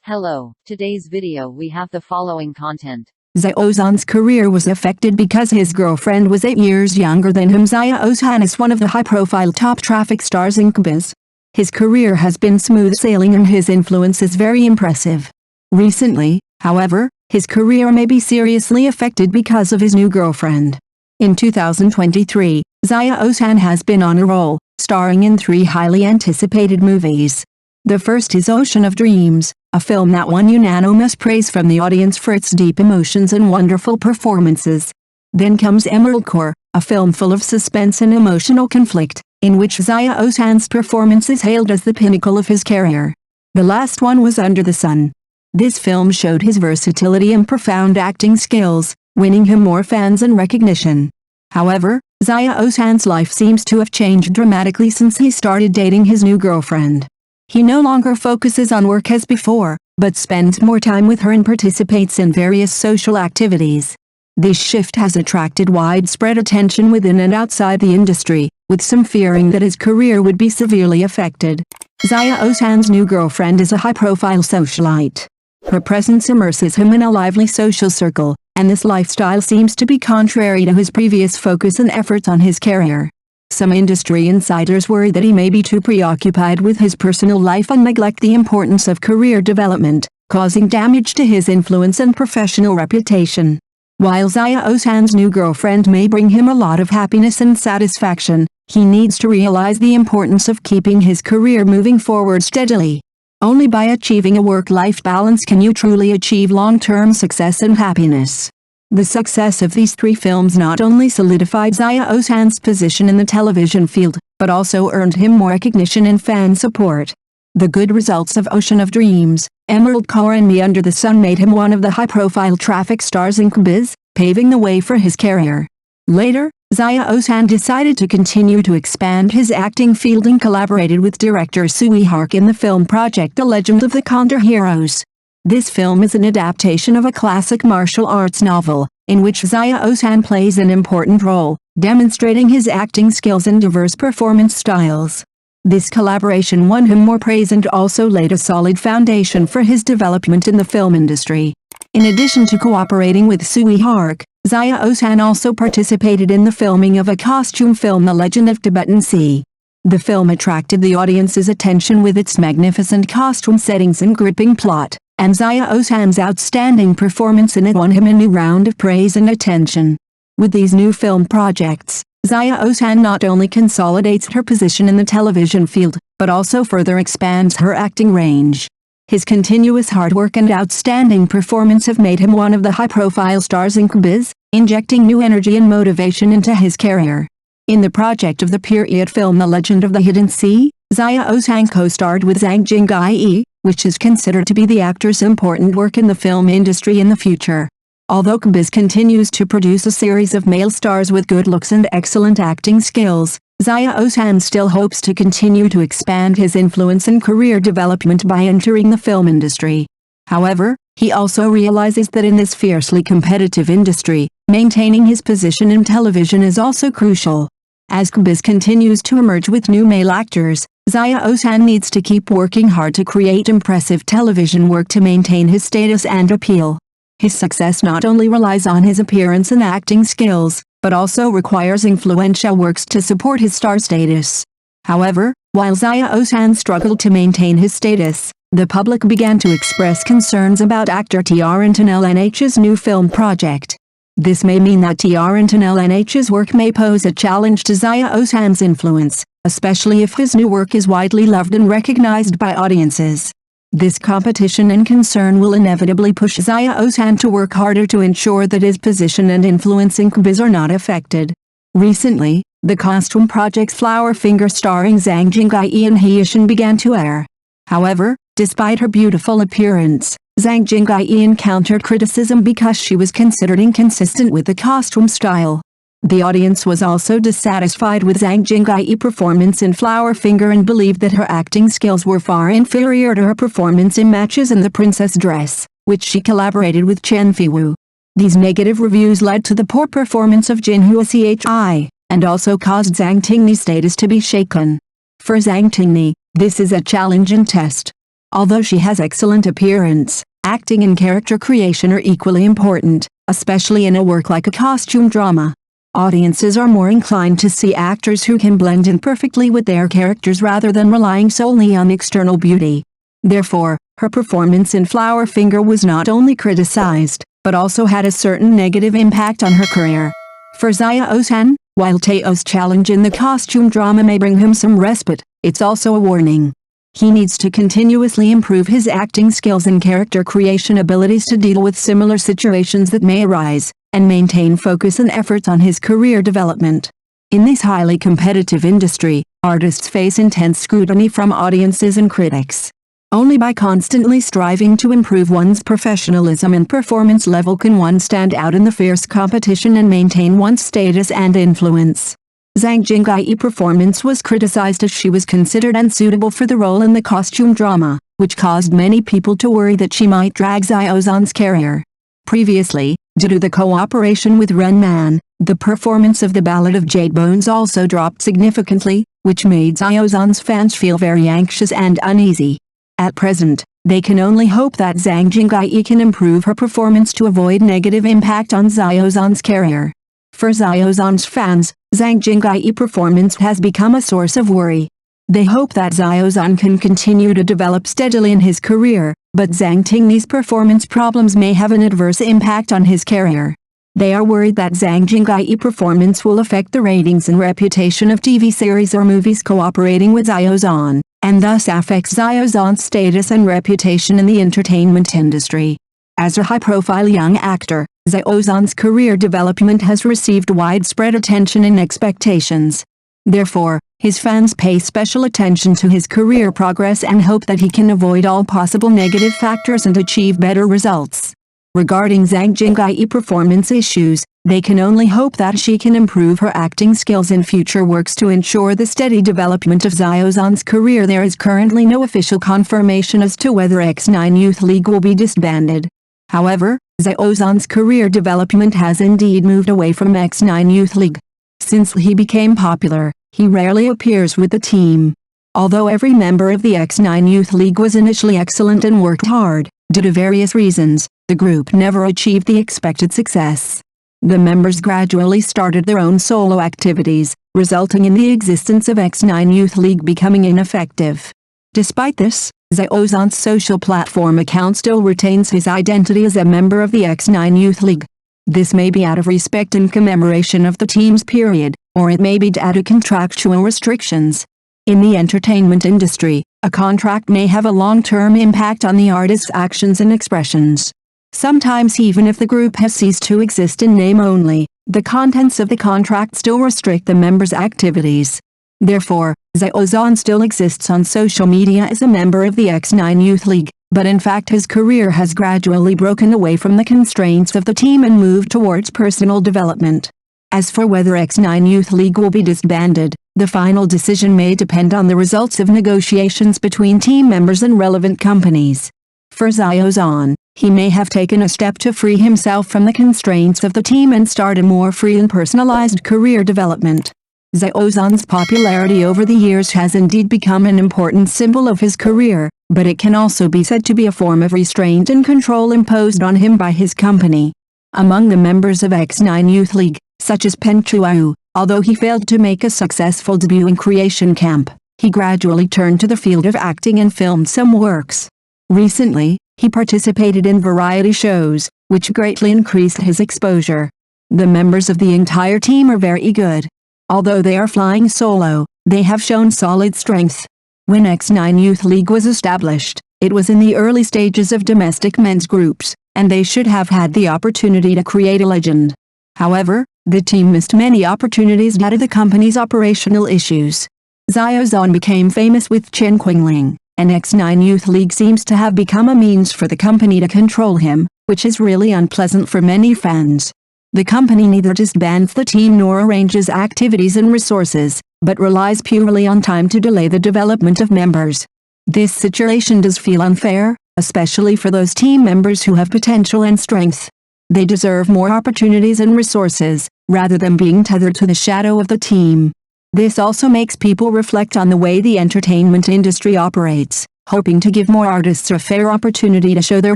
Hello, today's video we have the following content. Xiao Zhan's career was affected because his girlfriend was 8 years younger than him. Xiao Zhan is one of the high-profile top traffic stars in Cbiz. His career has been smooth sailing and his influence is very impressive. Recently, however, his career may be seriously affected because of his new girlfriend. In 2023, Xiao Zhan has been on a roll, starring in 3 highly anticipated movies. The first is Ocean of Dreams, a film that won unanimous praise from the audience for its deep emotions and wonderful performances. Then comes Emerald Core, a film full of suspense and emotional conflict, in which Xiao Zhan's performance is hailed as the pinnacle of his career. The last one was Under the Sun. This film showed his versatility and profound acting skills, winning him more fans and recognition. However, Xiao Zhan's life seems to have changed dramatically since he started dating his new girlfriend. He no longer focuses on work as before, but spends more time with her and participates in various social activities. This shift has attracted widespread attention within and outside the industry, with some fearing that his career would be severely affected. Xiao Zhan's new girlfriend is a high-profile socialite. Her presence immerses him in a lively social circle, and this lifestyle seems to be contrary to his previous focus and efforts on his career. Some industry insiders worry that he may be too preoccupied with his personal life and neglect the importance of career development, causing damage to his influence and professional reputation. While Xiao Zhan's new girlfriend may bring him a lot of happiness and satisfaction, he needs to realize the importance of keeping his career moving forward steadily. Only by achieving a work-life balance can you truly achieve long-term success and happiness. The success of these 3 films not only solidified Xiao Zhan's position in the television field, but also earned him more recognition and fan support. The good results of Ocean of Dreams, Emerald Core and Under the Sun made him one of the high-profile traffic stars in Cbiz, paving the way for his career. Later, Xiao Zhan decided to continue to expand his acting field and collaborated with director Sui Hark in the film project The Legend of the Condor Heroes. This film is an adaptation of a classic martial arts novel, in which Xiao Zhan plays an important role, demonstrating his acting skills and diverse performance styles. This collaboration won him more praise and also laid a solid foundation for his development in the film industry. In addition to cooperating with Sui Hark, Xiao Zhan also participated in the filming of a costume film The Legend of Tibetan Sea. The film attracted the audience's attention with its magnificent costume settings and gripping plot, and Xiao Zhan's outstanding performance in it won him a new round of praise and attention. With these new film projects, Xiao Zhan not only consolidates her position in the television field, but also further expands her acting range. His continuous hard work and outstanding performance have made him one of the high-profile stars in Cbiz, injecting new energy and motivation into his career. In the project of the period film The Legend of the Hidden Sea, Xiao Zhan co-starred with Zhang Jingyi, which is considered to be the actor's important work in the film industry in the future. Although Cbiz continues to produce a series of male stars with good looks and excellent acting skills, Xiao Zhan still hopes to continue to expand his influence and career development by entering the film industry. However, he also realizes that in this fiercely competitive industry, maintaining his position in television is also crucial. As Cbiz continues to emerge with new male actors, Xiao Zhan needs to keep working hard to create impressive television work to maintain his status and appeal. His success not only relies on his appearance and acting skills, but also requires influential works to support his star status. However, while Xiao Zhan struggled to maintain his status, the public began to express concerns about actor Tarantin LNH's new film project. This may mean that Tarantin LNH's work may pose a challenge to Xiao Zhan's influence, especially if his new work is widely loved and recognized by audiences. This competition and concern will inevitably push Xiao Zhan to work harder to ensure that his position and influence in Cbiz are not affected. Recently, the costume project Flower Finger starring Zhang Jingyi and Xiao began to air. However, despite her beautiful appearance, Zhang Jingyi encountered criticism because she was considered inconsistent with the costume style. The audience was also dissatisfied with Zhang Jingyi's performance in Flower Finger and believed that her acting skills were far inferior to her performance in Matches in the Princess Dress, which she collaborated with Chen Fiwu. These negative reviews led to the poor performance of Xiao, and also caused Zhang Jingyi's status to be shaken. For Zhang Jingyi, this is a challenge and test. Although she has excellent appearance, acting and character creation are equally important, especially in a work like a costume drama. Audiences are more inclined to see actors who can blend in perfectly with their characters rather than relying solely on external beauty. Therefore, her performance in Flower Finger was not only criticized, but also had a certain negative impact on her career. For Xiao Zhan, while Tao's challenge in the costume drama may bring him some respite, it's also a warning. He needs to continuously improve his acting skills and character creation abilities to deal with similar situations that may arise, and maintain focus and efforts on his career development. In this highly competitive industry, artists face intense scrutiny from audiences and critics. Only by constantly striving to improve one's professionalism and performance level can one stand out in the fierce competition and maintain one's status and influence. Zhang Jinggai's performance was criticized as she was considered unsuitable for the role in the costume drama, which caused many people to worry that she might drag Xiao Zhan's career. Previously, due to the cooperation with Renman, the performance of the Ballad of Jade Bones also dropped significantly, which made Xiao Zhan's fans feel very anxious and uneasy. At present, they can only hope that Zhang Jinggai can improve her performance to avoid negative impact on Xiao Zhan's career. For Xiao Zhan's fans, Zhang Jinggai's performance has become a source of worry. They hope that Xiao Zhan can continue to develop steadily in his career, but Zhang Tingni's performance problems may have an adverse impact on his career. They are worried that Zhang Jinggai's performance will affect the ratings and reputation of TV series or movies cooperating with Xiao Zhan, and thus affects Xiao Zhan's status and reputation in the entertainment industry. As a high-profile young actor, Xiao Zhan's career development has received widespread attention and expectations. Therefore, his fans pay special attention to his career progress and hope that he can avoid all possible negative factors and achieve better results. Regarding Zhang Jinggai's performance issues, they can only hope that she can improve her acting skills in future works to ensure the steady development of Xiao Zhan's career. There is currently no official confirmation as to whether X9 Youth League will be disbanded. However, Xiao Zhan's career development has indeed moved away from X9 Youth League. Since he became popular, he rarely appears with the team. Although every member of the X9 Youth League was initially excellent and worked hard, due to various reasons, the group never achieved the expected success. The members gradually started their own solo activities, resulting in the existence of X9 Youth League becoming ineffective. Despite this, Xiao Zhan's social platform account still retains his identity as a member of the X9 Youth League. This may be out of respect and commemoration of the team's period, or it may be due to contractual restrictions. In the entertainment industry, a contract may have a long-term impact on the artist's actions and expressions. Sometimes even if the group has ceased to exist in name only, the contents of the contract still restrict the members' activities. Therefore, Xiao Zhan still exists on social media as a member of the X9 Youth League, but in fact his career has gradually broken away from the constraints of the team and moved towards personal development. As for whether X9 Youth League will be disbanded, the final decision may depend on the results of negotiations between team members and relevant companies. For Xiao Zhan, he may have taken a step to free himself from the constraints of the team and start a more free and personalized career development. Xiao Zhan's popularity over the years has indeed become an important symbol of his career, but it can also be said to be a form of restraint and control imposed on him by his company. Among the members of X9 Youth League, such as Pen Chuao, although he failed to make a successful debut in Creation Camp, he gradually turned to the field of acting and filmed some works. Recently, he participated in variety shows, which greatly increased his exposure. The members of the entire team are very good. Although they are flying solo, they have shown solid strength. When X9 Youth League was established, it was in the early stages of domestic men's groups, and they should have had the opportunity to create a legend. However, the team missed many opportunities due to the company's operational issues. Xiao Zhan became famous with Chen Qingling, and X9 Youth League seems to have become a means for the company to control him, which is really unpleasant for many fans. The company neither disbands the team nor arranges activities and resources, but relies purely on time to delay the development of members. This situation does feel unfair, especially for those team members who have potential and strength. They deserve more opportunities and resources, rather than being tethered to the shadow of the team. This also makes people reflect on the way the entertainment industry operates. hoping to give more artists a fair opportunity to show their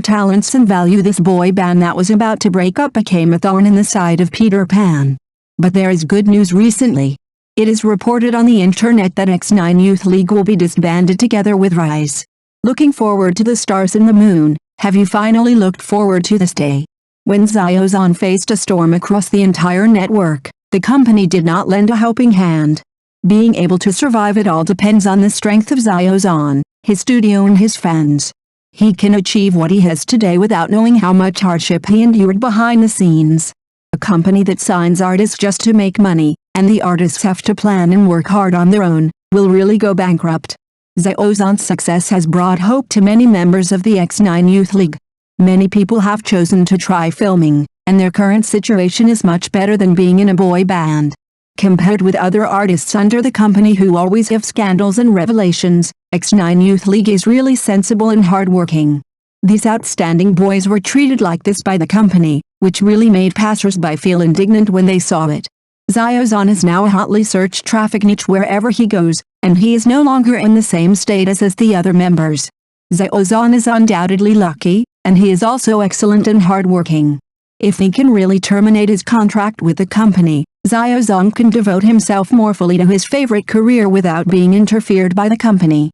talents and value. This boy band that was about to break up became a thorn in the side of Peter Pan. But there is good news recently. It is reported on the internet that X9 Youth League will be disbanded together with Rise. Looking forward to the stars and the moon, have you finally looked forward to this day? When Xiao Zhan faced a storm across the entire network, the company did not lend a helping hand. Being able to survive it all depends on the strength of Xiao Zhan, his studio and his fans. He can achieve what he has today without knowing how much hardship he endured behind the scenes. A company that signs artists just to make money, and the artists have to plan and work hard on their own, will really go bankrupt. Xiao Zhan's success has brought hope to many members of the X9 Youth League. Many people have chosen to try filming, and their current situation is much better than being in a boy band. Compared with other artists under the company who always have scandals and revelations, X9 Youth League is really sensible and hardworking. These outstanding boys were treated like this by the company, which really made passers-by feel indignant when they saw it. Xiao Zhan is now a hotly searched traffic niche wherever he goes, and he is no longer in the same status as the other members. Xiao Zhan is undoubtedly lucky, and he is also excellent and hardworking. If he can really terminate his contract with the company, Xiao Zhan can devote himself more fully to his favorite career without being interfered by the company.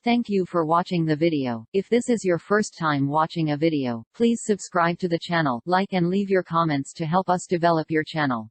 Thank you for watching the video. If this is your first time watching a video, please subscribe to the channel, like and leave your comments to help us develop your channel.